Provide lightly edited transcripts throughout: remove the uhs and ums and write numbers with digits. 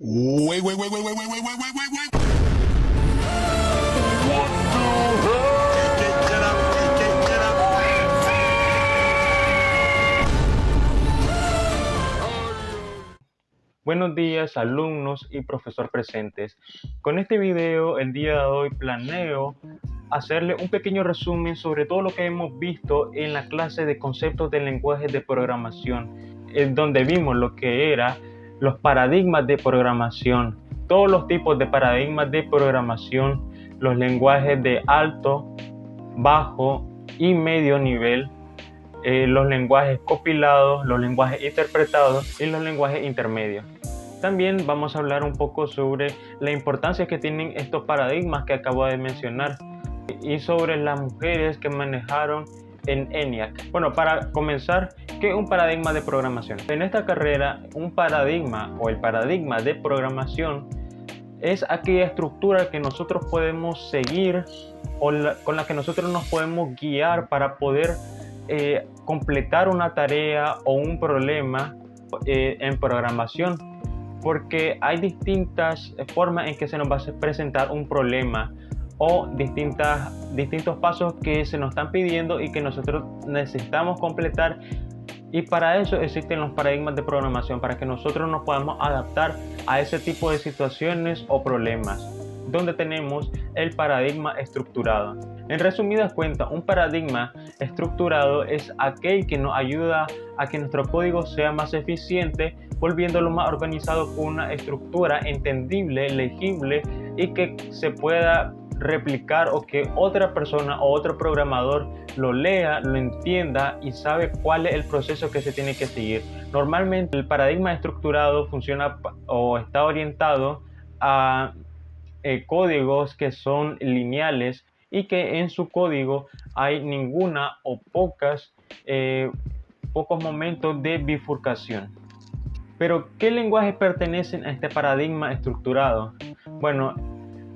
Wait, wait, wait, wait, wait, wait, wait, wait, wait, wait, wait. Get up, get up. Buenos días, alumnos y profesor presentes. Con este video el día de hoy planeo hacerle un pequeño resumen sobre todo lo que hemos visto en la clase de conceptos de lenguajes de programación, en donde vimos lo que eran los paradigmas de programación, todos los tipos de paradigmas de programación, los lenguajes de alto, bajo y medio nivel, los lenguajes compilados, los lenguajes interpretados y los lenguajes intermedios. También vamos a hablar un poco sobre la importancia que tienen estos paradigmas que acabo de mencionar y sobre las mujeres que manejaron en ENIAC. Bueno, para comenzar, ¿qué es un paradigma de programación? En esta carrera, un paradigma o el paradigma de programación es aquella estructura que nosotros podemos seguir o con la que nosotros nos podemos guiar para poder completar una tarea o un problema en programación, porque hay distintas formas en que se nos va a presentar un problema o distintos pasos que se nos están pidiendo y que nosotros necesitamos completar, y para eso existen los paradigmas de programación, para que nosotros nos podamos adaptar a ese tipo de situaciones o problemas, donde tenemos el paradigma estructurado. En resumidas cuentas, un paradigma estructurado es aquel que nos ayuda a que nuestro código sea más eficiente, volviéndolo más organizado con una estructura entendible, legible y que se pueda replicar, o que otra persona o otro programador lo lea, lo entienda y sabe cuál es el proceso que se tiene que seguir. Normalmente el paradigma estructurado funciona o está orientado a códigos que son lineales y que en su código hay ninguna o pocos momentos de bifurcación. Pero, ¿qué lenguajes pertenecen a este paradigma estructurado? Bueno,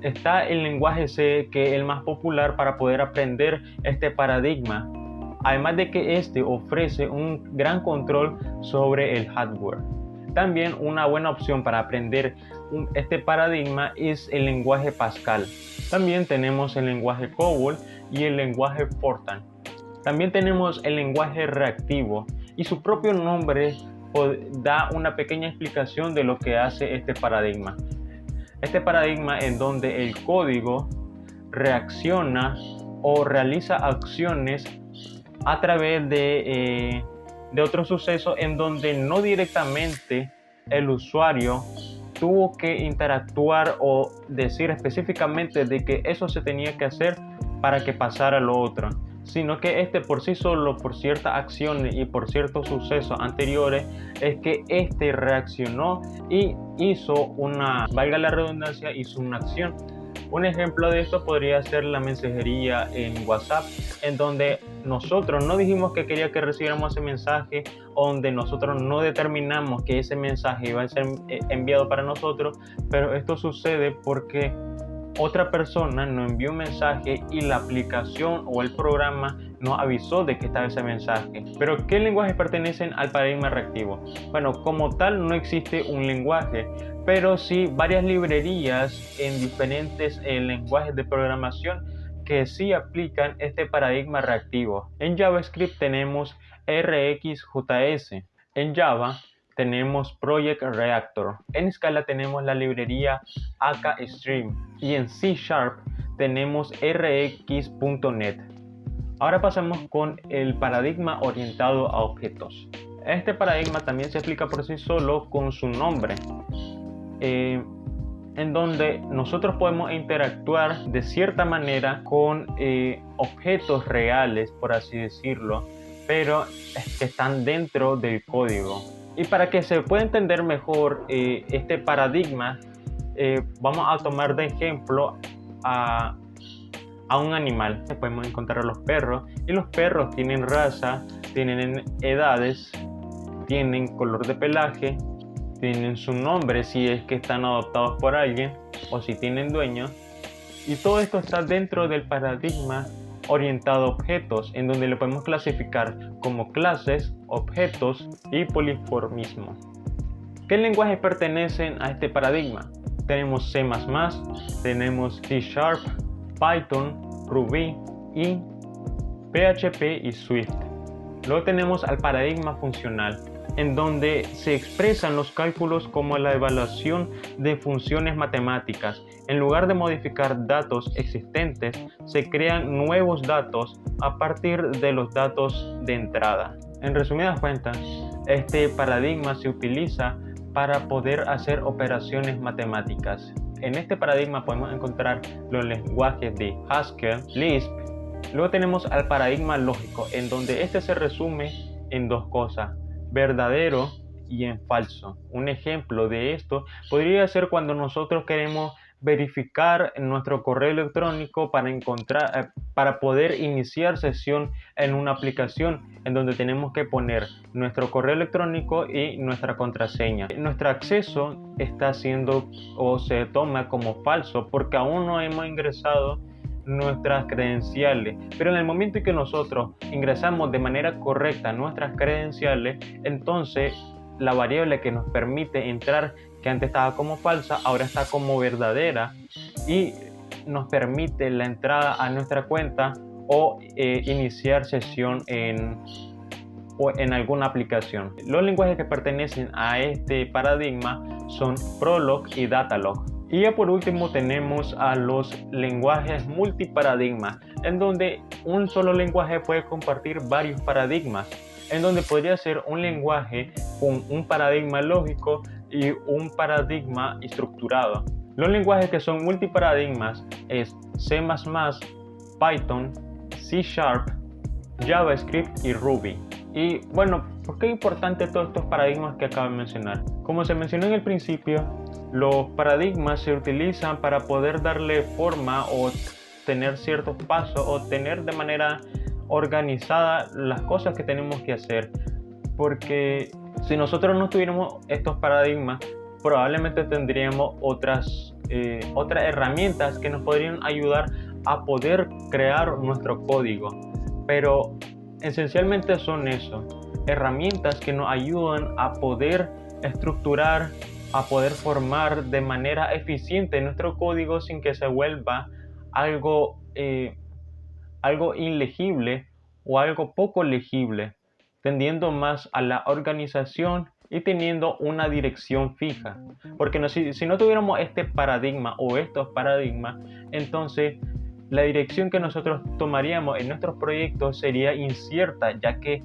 está el lenguaje C, que es el más popular para poder aprender este paradigma, además de que este ofrece un gran control sobre el hardware. También una buena opción para aprender este paradigma es el lenguaje Pascal. También tenemos el lenguaje COBOL y el lenguaje Fortran. También tenemos el lenguaje reactivo, y su propio nombre da una pequeña explicación de lo que hace este paradigma. Este paradigma en donde el código reacciona o realiza acciones a través de otro suceso, en donde no directamente el usuario tuvo que interactuar o decir específicamente de que eso se tenía que hacer para que pasara lo otro, sino que este por sí solo, por ciertas acciones y por ciertos sucesos anteriores, es que este reaccionó y hizo valga la redundancia, hizo una acción. Un ejemplo de esto podría ser la mensajería en WhatsApp, en donde nosotros no dijimos que quería que recibiéramos ese mensaje, donde nosotros no determinamos que ese mensaje iba a ser enviado para nosotros, pero esto sucede porque otra persona nos envió un mensaje y la aplicación o el programa nos avisó de que estaba ese mensaje. Pero, ¿qué lenguajes pertenecen al paradigma reactivo? Bueno, como tal no existe un lenguaje, pero sí varias librerías en diferentes lenguajes de programación que sí aplican este paradigma reactivo. En JavaScript tenemos RxJS. En Java tenemos Project Reactor. En Scala tenemos la librería AK-Stream. Y en C# tenemos rx.net. Ahora pasamos con el paradigma orientado a objetos. Este paradigma también se explica por sí solo con su nombre, en donde nosotros podemos interactuar de cierta manera con objetos reales, por así decirlo, pero que están dentro del código. Y para que se pueda entender mejor este paradigma, vamos a tomar de ejemplo a un animal. Podemos encontrar a los perros, y los perros tienen raza, tienen edades, tienen color de pelaje, tienen su nombre si es que están adoptados por alguien o si tienen dueños, y todo esto está dentro del paradigma orientado a objetos, en donde lo podemos clasificar como clases, objetos y poliformismo. ¿Qué lenguajes pertenecen a este paradigma? Tenemos C++, tenemos C#, Python, Ruby y PHP y Swift. Luego tenemos al paradigma funcional, en donde se expresan los cálculos como la evaluación de funciones matemáticas. En lugar de modificar datos existentes, se crean nuevos datos a partir de los datos de entrada. En resumidas cuentas, este paradigma se utiliza para poder hacer operaciones matemáticas. En este paradigma podemos encontrar los lenguajes de Haskell, Lisp. Luego tenemos al paradigma lógico, en donde este se resume en dos cosas: verdadero y en falso. Un ejemplo de esto podría ser cuando nosotros queremos verificar nuestro correo electrónico para poder iniciar sesión en una aplicación, en donde tenemos que poner nuestro correo electrónico y nuestra contraseña. Nuestro acceso está siendo o se toma como falso porque aún no hemos ingresado nuestras credenciales, pero en el momento en que nosotros ingresamos de manera correcta nuestras credenciales, entonces la variable que nos permite entrar, que antes estaba como falsa, ahora está como verdadera y nos permite la entrada a nuestra cuenta o iniciar sesión en alguna aplicación. Los lenguajes que pertenecen a este paradigma son Prolog y Datalog. Y ya por último tenemos a los lenguajes multiparadigmas, en donde un solo lenguaje puede compartir varios paradigmas, en donde podría ser un lenguaje con un paradigma lógico y un paradigma estructurado. Los lenguajes que son multiparadigmas es C++, Python, C#, JavaScript y Ruby. Y bueno, ¿por qué es importante todos estos paradigmas que acabo de mencionar? Como se mencionó en el principio, los paradigmas se utilizan para poder darle forma o tener ciertos pasos o tener de manera organizada las cosas que tenemos que hacer. Porque si nosotros no tuviéramos estos paradigmas, probablemente tendríamos otras herramientas que nos podrían ayudar a poder crear nuestro código. Pero esencialmente son eso, herramientas que nos ayudan a poder estructurar, a poder formar de manera eficiente nuestro código sin que se vuelva algo ilegible o algo poco legible, tendiendo más a la organización y teniendo una dirección fija. Porque si no tuviéramos este paradigma o estos paradigmas, entonces la dirección que nosotros tomaríamos en nuestros proyectos sería incierta, ya que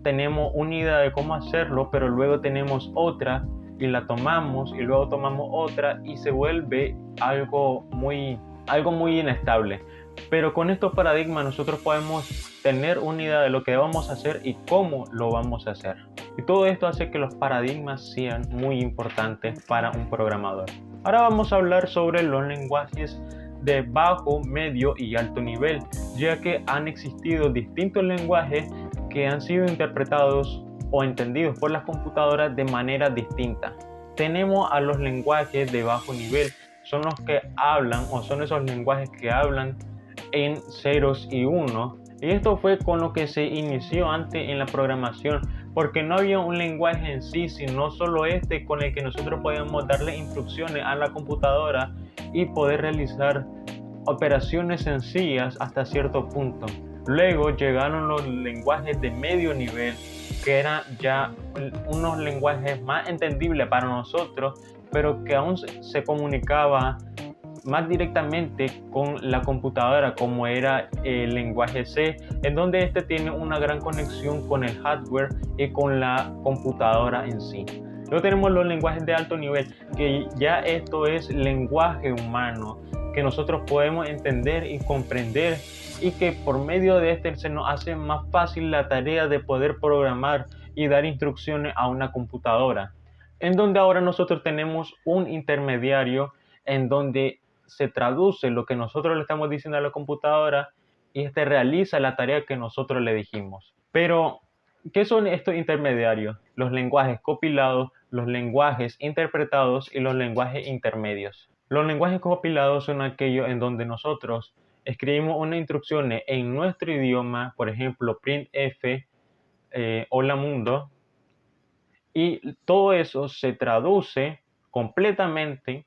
tenemos una idea de cómo hacerlo, pero luego tenemos otra y la tomamos y luego tomamos otra y se vuelve algo muy inestable. Pero con estos paradigmas nosotros podemos tener una idea de lo que vamos a hacer y cómo lo vamos a hacer. Y todo esto hace que los paradigmas sean muy importantes para un programador. Ahora vamos a hablar sobre los lenguajes de bajo, medio y alto nivel, ya que han existido distintos lenguajes que han sido interpretados o entendidos por las computadoras de manera distinta. Tenemos a los lenguajes de bajo nivel, son los que hablan o son esos lenguajes que hablan en ceros y unos, y esto fue con lo que se inició antes en la programación, porque no había un lenguaje en sí, sino solo este con el que nosotros podíamos darle instrucciones a la computadora y poder realizar operaciones sencillas hasta cierto punto. Luego llegaron los lenguajes de medio nivel, que eran ya unos lenguajes más entendibles para nosotros, pero que aún se comunicaba más directamente con la computadora, como era el lenguaje C, en donde este tiene una gran conexión con el hardware y con la computadora en sí. Luego tenemos los lenguajes de alto nivel, que ya esto es lenguaje humano, que nosotros podemos entender y comprender, y que por medio de este se nos hace más fácil la tarea de poder programar y dar instrucciones a una computadora, en donde ahora nosotros tenemos un intermediario en donde se traduce lo que nosotros le estamos diciendo a la computadora y este realiza la tarea que nosotros le dijimos. Pero, ¿qué son estos intermediarios? Los lenguajes compilados, los lenguajes interpretados y los lenguajes intermedios. Los lenguajes compilados son aquellos en donde nosotros escribimos una instrucción en nuestro idioma, por ejemplo, printf, hola mundo, Y todo eso se traduce completamente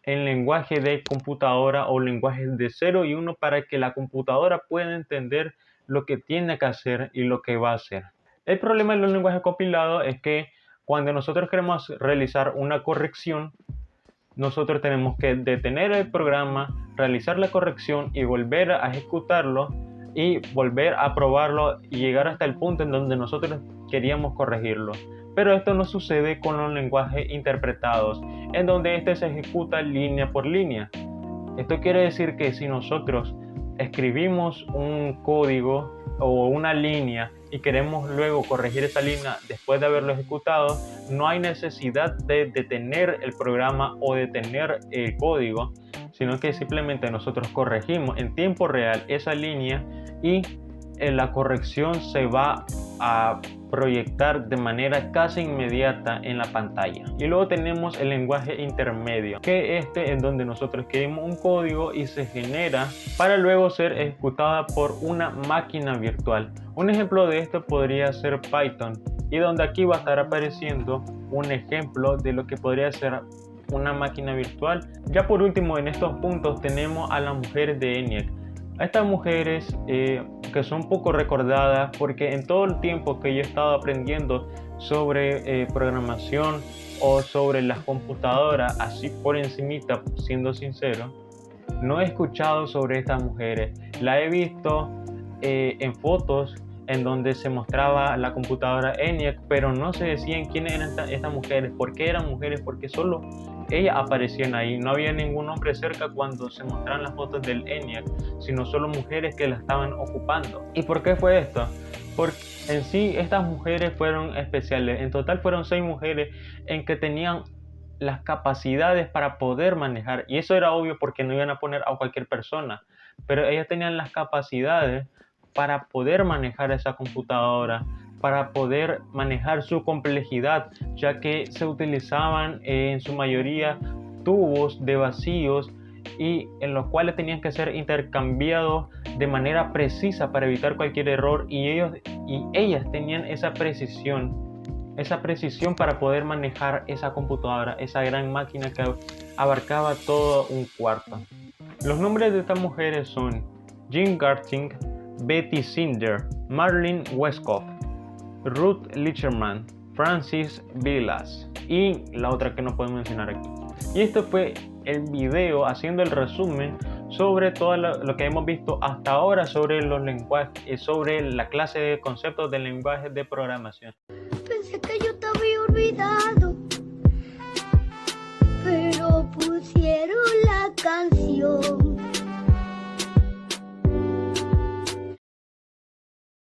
en lenguaje de computadora o lenguaje de 0 y 1 para que la computadora pueda entender lo que tiene que hacer y lo que va a hacer. El problema de los lenguajes compilados es que cuando nosotros queremos realizar una corrección, nosotros tenemos que detener el programa, realizar la corrección y volver a ejecutarlo y volver a probarlo y llegar hasta el punto en donde nosotros queríamos corregirlo. Pero esto no sucede con los lenguajes interpretados, en donde este se ejecuta línea por línea. Esto quiere decir que si nosotros escribimos un código o una línea y queremos luego corregir esa línea después de haberlo ejecutado, no hay necesidad de detener el programa o detener el código, sino que simplemente nosotros corregimos en tiempo real esa línea y la corrección se va a proyectar de manera casi inmediata en la pantalla. Y luego tenemos el lenguaje intermedio, que en donde nosotros escribimos un código y se genera para luego ser ejecutada por una máquina virtual. Un ejemplo de esto podría ser Python, y donde aquí va a estar apareciendo un ejemplo de lo que podría ser una máquina virtual. Ya por último, en estos puntos tenemos a las mujeres de ENIAC. A estas mujeres que son poco recordadas, porque en todo el tiempo que yo he estado aprendiendo sobre programación o sobre las computadoras, así por encimita, siendo sincero, no he escuchado sobre estas mujeres. La he visto en fotos en donde se mostraba la computadora ENIAC, pero no se decían quiénes eran estas mujeres, por qué eran mujeres, porque solo ellas aparecían ahí. No había ningún hombre cerca cuando se mostraban las fotos del ENIAC, sino solo mujeres que la estaban ocupando. ¿Y por qué fue esto? Porque en sí estas mujeres fueron especiales. En total fueron 6 mujeres en que tenían las capacidades para poder manejar, y eso era obvio porque no iban a poner a cualquier persona, pero ellas tenían las capacidades para poder manejar esa computadora, para poder manejar su complejidad, ya que se utilizaban en su mayoría tubos de vacíos y en los cuales tenían que ser intercambiados de manera precisa para evitar cualquier error, y ellas tenían esa precisión para poder manejar esa computadora, esa gran máquina que abarcaba todo un cuarto. Los nombres de estas mujeres son Jean Garting, Betty Sinder, Marlene Westcott, Ruth Licherman, Francis Vilas y la otra que no puedo mencionar aquí. Y este fue el video haciendo el resumen sobre todo lo que hemos visto hasta ahora sobre los lenguajes, sobre la clase de conceptos de lenguajes de programación. Pensé que yo te había olvidado, pero pusieron la canción.